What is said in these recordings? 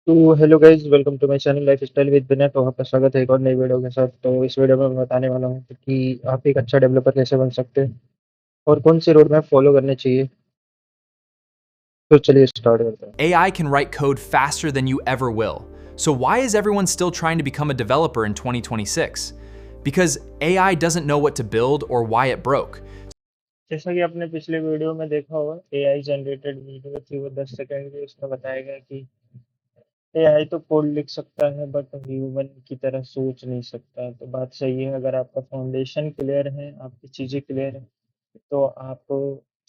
तो hello guys, welcome to my channel lifestyle with Vinay. तो आपका स्वागत है एक और नई वीडियो के साथ। तो इस वीडियो में मैं बताने वाला हूँ कि आप एक अच्छा डेवलपर कैसे बन सकते हैं और कौन सी रोड मैप फॉलो करनी चाहिए। तो चलिए स्टार्ट करते हैं। AI can write code faster than you ever will. So, why is everyone still trying to become a developer in 2026? Because AI doesn't know what to build or why it broke. जैसा कि आपने पिछले video में देखा होगा, AI generated video थी, वो 10 second की। उसमें बताया गया कि एआई तो कोड लिख सकता है बट ह्यूमन की तरह सोच नहीं सकता है। तो बात सही है। अगर आपका फाउंडेशन क्लियर है, आपकी चीज़ें क्लियर है, तो आप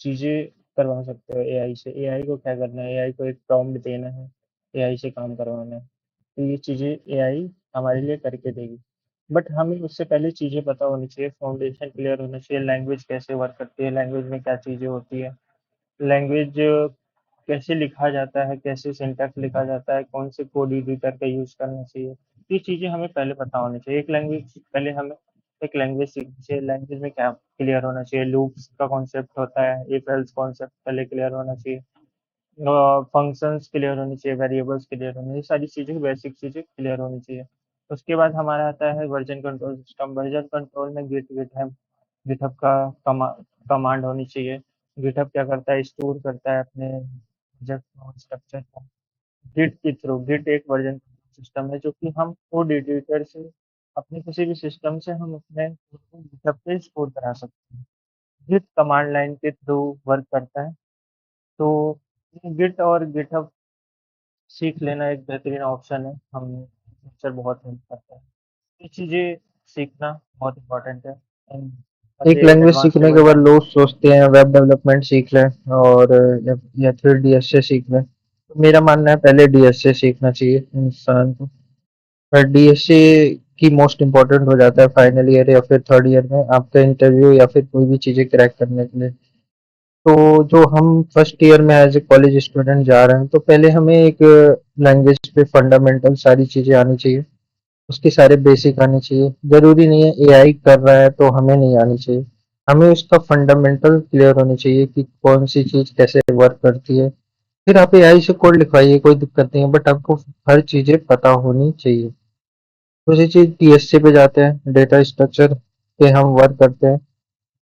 चीज़ें करवा सकते हो एआई से। एआई को क्या करना है? एआई को एक प्रॉम्प्ट देना है, एआई से काम करवाना है। तो ये चीज़ें एआई हमारे लिए करके देगी। बट हमें उससे पहले चीज़ें पता होनी चाहिए, फाउंडेशन क्लियर होना चाहिए। लैंग्वेज कैसे वर्क करती है, लैंग्वेज में क्या चीज़ें होती है, लैंग्वेज कैसे लिखा जाता है, कैसे सिंटैक्स लिखा जाता है, कौन से कोड एडिटर का यूज़ करना चाहिए। ये चीज़ें हमें पहले पता होनी चाहिए। एक लैंग्वेज पहले हमें एक लैंग्वेज सीखनी चाहिए। लैंग्वेज में क्या क्लियर होना चाहिए? लूप्स का कॉन्सेप्ट होता है, इफ एल्स कॉन्सेप्ट पहले क्लियर होना चाहिए, फंक्शंस क्लियर होनी चाहिए, वेरिएबल्स क्लियर होनी चाहिए। ये सारी चीज़ें, बेसिक चीज़ें क्लियर होनी चाहिए। उसके बाद हमारा आता है version control system. Version control में गिट गिटहब गिटहब का कमांड होनी चाहिए। गिटहब क्या करता है? स्टोर करता है अपने प्रोजेक्ट स्ट्रक्चर को गिट के थ्रू। गिट एक वर्जन सिस्टम है जो कि हम कोड एडिटर से, अपने किसी भी सिस्टम से हम अपने कोड को गिटहब पे स्टोर करा सकते हैं। गिट कमांड लाइन के थ्रू वर्क करता है। तो गिट और गिटहब सीख लेना एक बेहतरीन ऑप्शन है। हम फ्यूचर बहुत हेल्प करता है। ये चीज़ें सीखना बहुत इम्पोर्टेंट है। एक लैंग्वेज एडवांस सीखने लेवल के बाद तक। लोग सोचते हैं वेब डेवलपमेंट सीख लें और या फिर डीएसए सीख लें। तो मेरा मानना है पहले डीएसए सीखना चाहिए इंसान को। पर डीएसए की मोस्ट इम्पोर्टेंट हो जाता है फाइनल ईयर या फिर थर्ड ईयर में आपका इंटरव्यू या फिर कोई भी चीज़ें क्रैक करने के लिए। तो जो हम फर्स्ट ईयर में एज ए कॉलेज स्टूडेंट जा रहे हैं, तो पहले हमें एक लैंग्वेज पे फंडामेंटल सारी चीज़ें आनी चाहिए, उसके सारे बेसिक आने चाहिए। ज़रूरी नहीं है एआई कर रहा है तो हमें नहीं आनी चाहिए। हमें उसका फंडामेंटल क्लियर होनी चाहिए कि कौन सी चीज़ कैसे वर्क करती है। फिर आप एआई से कोड लिखवाइए, कोई दिक्कत नहीं है, बट आपको हर चीज़ें पता होनी चाहिए। दूसरी चीज़ डीएसए पे जाते हैं, डेटा स्ट्रक्चर पे हम वर्क करते हैं।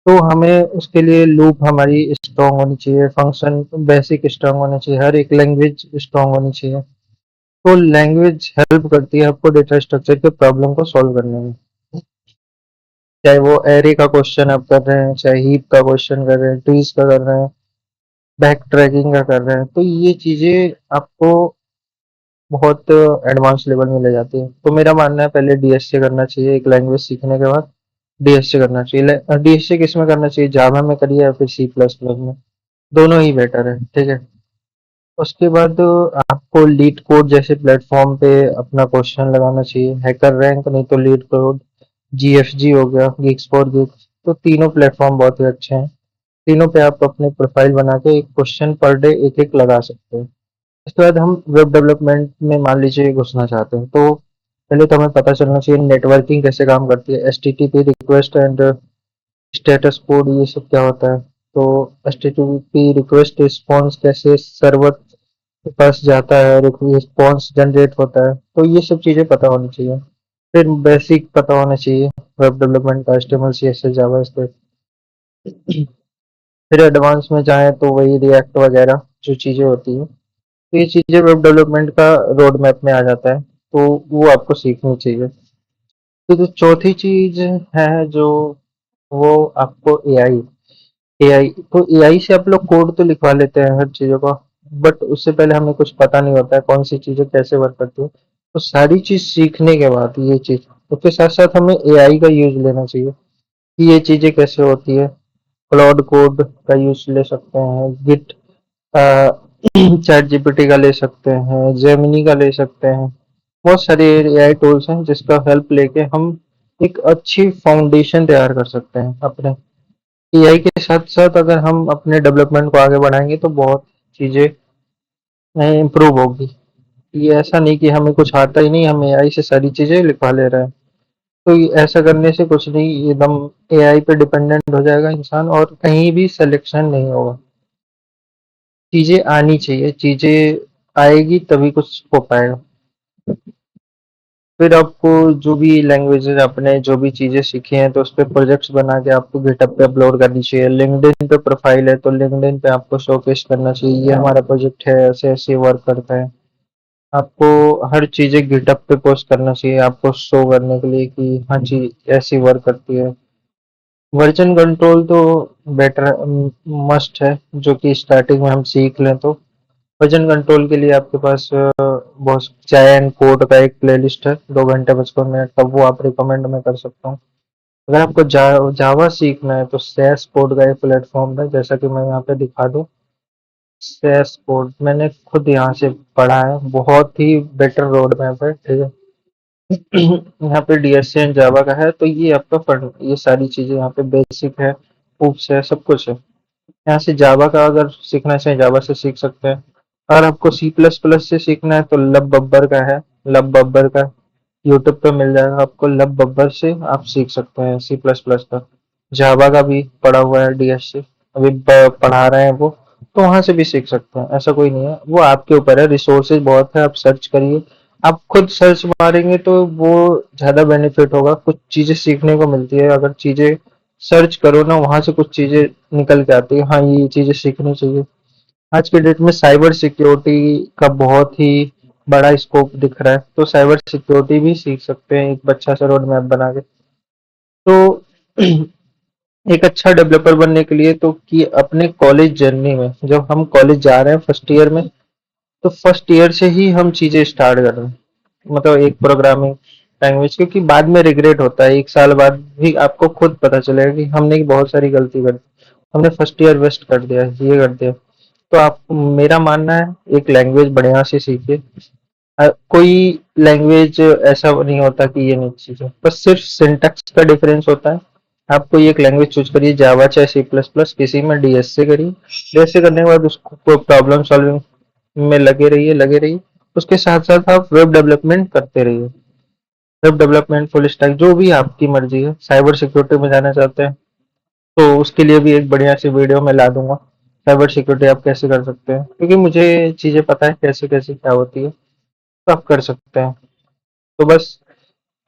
तो हमें उसके लिए लूप हमारी स्ट्रांग होनी चाहिए, फंक्शन बेसिक स्ट्रांग होना चाहिए, हर एक लैंग्वेज स्ट्रांग होनी चाहिए। तो लैंग्वेज हेल्प करती है आपको डेटा स्ट्रक्चर के प्रॉब्लम को सॉल्व करने में। चाहे वो एरे का क्वेश्चन आप कर रहे हैं, चाहे हीप का क्वेश्चन कर रहे हैं, ट्रीज का कर रहे हैं, बैक ट्रैकिंग का कर रहे हैं, तो ये चीजें आपको बहुत एडवांस लेवल में ले जाती है। तो मेरा मानना है पहले डीएसए करना चाहिए, एक लैंग्वेज सीखने के बाद डीएसए करना चाहिए। डीएसए किस में करना चाहिए? जावा में करिए या फिर सी प्लस प्लस में, दोनों ही बेटर है। ठीक है। उसके बाद आपको लीड कोड जैसे प्लेटफॉर्म पे अपना क्वेश्चन लगाना चाहिए। हैकर रैंक नहीं तो लीड कोड, जीएफजी हो गया, गिग्स फॉर गिग्स। तो तीनों प्लेटफॉर्म बहुत ही अच्छे हैं। तीनों पे आप अपनी प्रोफाइल बना के एक क्वेश्चन पर डे एक एक लगा सकते हैं। इसके बाद हम वेब डेवलपमेंट में मान लीजिए घुसना चाहते हैं, तो पहले तो हमें पता चलना चाहिए नेटवर्किंग कैसे काम करती है, HTTP request and status code, ये सब क्या होता है। तो एचटीटीपी रिक्वेस्ट रिस्पॉन्स कैसे सर्वर के पास जाता है, रिस्पॉन्स जनरेट होता है, तो ये सब चीज़ें पता होनी चाहिए। फिर बेसिक पता होना चाहिए वेब डेवलपमेंट का, एचटीएमएल सीएसएस जावा स्क्रिप्ट। फिर एडवांस में जाएं तो वही रिएक्ट वगैरह जो चीज़ें होती हैं। तो ये चीज़ें वेब डेवलपमेंट का रोड मैप में आ जाता है, तो वो आपको सीखनी चाहिए। तो जो चौथी चीज़ है जो, वो आपको एआई। एआई तो एआई से आप लोग कोड तो लिखवा लेते हैं हर चीज़ों का, बट उससे पहले हमें कुछ पता नहीं होता है कौन सी चीज़ें कैसे वर्क करती है। तो सारी चीज़ सीखने के बाद ये चीज़, उसके साथ साथ हमें एआई का यूज लेना चाहिए कि ये चीज़ें कैसे होती है। क्लाउड कोड का यूज ले सकते हैं, गिट चैट जीपीटी का ले सकते हैं, जेमिनी का ले सकते हैं। बहुत सारे एआई टूल्स हैं जिसका हेल्प लेके हम एक अच्छी फाउंडेशन तैयार कर सकते हैं अपने। एआई के साथ साथ अगर हम अपने डेवलपमेंट को आगे बढ़ाएंगे तो बहुत चीज़ें इम्प्रूव होगी। ये ऐसा नहीं कि हमें कुछ आता ही नहीं, हम एआई से सारी चीज़ें लिखवा ले रहे हैं। तो ऐसा करने से कुछ नहीं, एकदम एआई पे डिपेंडेंट हो जाएगा इंसान और कहीं भी सिलेक्शन नहीं होगा। चीज़ें आनी चाहिए, चीज़ें आएगी तभी कुछ हो पाएगा। फिर आपको जो भी लैंग्वेजेस आपने जो भी चीजें सीखी हैं तो उस पे प्रोजेक्ट्स बना के आपको गिटहब पे अपलोड करनी चाहिए। लिंक्डइन पे प्रोफाइल है तो लिंक्डइन पे आपको शोकेस करना चाहिए, ये हमारा प्रोजेक्ट है, ऐसे ऐसे वर्क करता है। आपको हर चीजें गिटहब पे पोस्ट करना चाहिए, आपको शो करने के लिए कि हाँ चीज ऐसी वर्क करती है। वर्जन कंट्रोल तो बेटर मस्ट है, जो कि स्टार्टिंग में हम सीख लें तो। वजन कंट्रोल के लिए आपके पास बहुत चाय एंड कोड का एक प्लेलिस्ट है, 2 घंटे 55 मिनट का, वो आप रिकमेंड मैं कर सकता हूँ। अगर आपको जावा सीखना है तो सैस कोड का एक प्लेटफॉर्म है, जैसा कि मैं यहाँ पे दिखा दूँ। सैस कोड मैंने खुद यहाँ से पढ़ा है, बहुत ही बेटर रोड मैप है, ठीक है। यहाँ पे डीएससी एंड जावा का है, तो ये आपका फंड, ये सारी चीजें यहाँ पे बेसिक है, उप्स है, सब कुछ है। यहाँ से जावा का अगर सीखना चाहे जावा से सीख सकते हैं। अगर आपको सी प्लस प्लस से सीखना है तो लब बब्बर का है, लब बब्बर का यूट्यूब पे मिल जाएगा आपको, लब बब्बर से आप सीख सकते हैं सी प्लस प्लस का। जावा का भी पढ़ा हुआ है डीएससी, अभी पढ़ा रहे हैं वो, तो वहां से भी सीख सकते हैं, ऐसा कोई नहीं है, वो आपके ऊपर है। रिसोर्सेज बहुत है, आप सर्च करिए, आप खुद सर्च मारेंगे तो वो ज्यादा बेनिफिट होगा, कुछ चीजें सीखने को मिलती है। अगर चीजें सर्च करो ना, वहां से कुछ चीजें निकल के आती है, हाँ ये चीजें सीखनी चाहिए। आज के डेट में साइबर सिक्योरिटी का बहुत ही बड़ा स्कोप दिख रहा है, तो साइबर सिक्योरिटी भी सीख सकते हैं एक अच्छा सा रोड मैप बना के। तो एक अच्छा डेवलपर बनने के लिए तो कि अपने कॉलेज जर्नी में, जब हम कॉलेज जा रहे हैं फर्स्ट ईयर में, तो फर्स्ट ईयर से ही हम चीजें स्टार्ट कर रहे हैं, मतलब एक प्रोग्रामिंग लैंग्वेज, क्योंकि बाद में रिग्रेट होता है, 1 साल बाद भी आपको खुद पता चलेगा कि हमने बहुत सारी गलती कर दी, हमने फर्स्ट ईयर वेस्ट कर दिया, ये कर दिया। तो आप, मेरा मानना है एक लैंग्वेज बढ़िया से सीखिए। कोई लैंग्वेज ऐसा नहीं होता कि ये नहीं चीज है, बस सिर्फ सिंटैक्स का डिफरेंस होता है। आप कोई एक लैंग्वेज चूज करिए, जावा चाहे सी प्लस प्लस, किसी में डीएस से करिए। डीएस करने के बाद उसको प्रॉब्लम सॉल्विंग में लगे रहिए। उसके साथ साथ आप वेब डेवलपमेंट करते रहिए, वेब डेवलपमेंट, फुल स्टैक, जो भी आपकी मर्जी है। साइबर सिक्योरिटी में जाना चाहते हैं तो उसके लिए भी एक बढ़िया सी वीडियो मैं ला दूंगा, साइबर सिक्योरिटी आप कैसे कर सकते हैं, क्योंकि मुझे चीजें पता है कैसे कैसे क्या होती है, तो आप कर सकते हैं। तो बस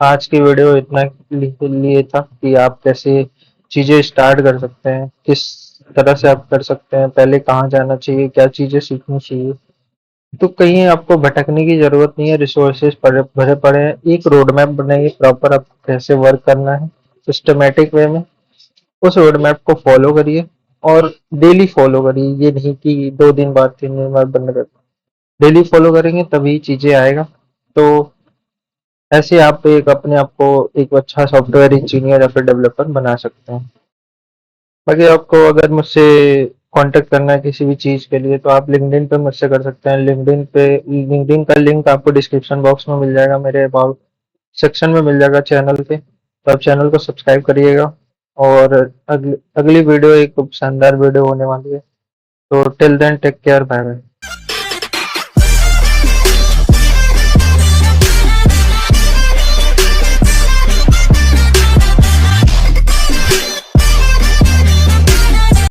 आज की वीडियो इतना लिए था कि आप कैसे चीजें स्टार्ट कर सकते हैं, किस तरह से आप कर सकते हैं, पहले कहाँ जाना चाहिए, क्या चीजें सीखनी चाहिए। तो कहीं आपको भटकने की जरूरत नहीं है, रिसोर्सेज भरे पड़े हैं। एक रोड मैप बनाइए प्रॉपर, आपको कैसे वर्क करना है सिस्टमेटिक वे में, उस रोड मैप को फॉलो करिए और डेली फॉलो करिए, ये नहीं कि 2 दिन बाद 3 दिन बाद बंद कर। डेली फॉलो करेंगे तभी चीजें आएगा। तो ऐसे आप एक अपने आप को एक अच्छा सॉफ्टवेयर इंजीनियर या फिर डेवलपर बना सकते हैं। बाकी आपको अगर मुझसे कांटेक्ट करना है किसी भी चीज़ के लिए तो आप लिंक्डइन पे मुझसे कर सकते हैं। लिंक्डइन का लिंक आपको डिस्क्रिप्शन बॉक्स में मिल जाएगा, मेरे अबाउट सेक्शन में मिल जाएगा चैनल पे, तो आप चैनल को सब्सक्राइब करिएगा। और अगली अगली वीडियो एक शानदार वीडियो होने वाली है। तो till then take care, bye bye.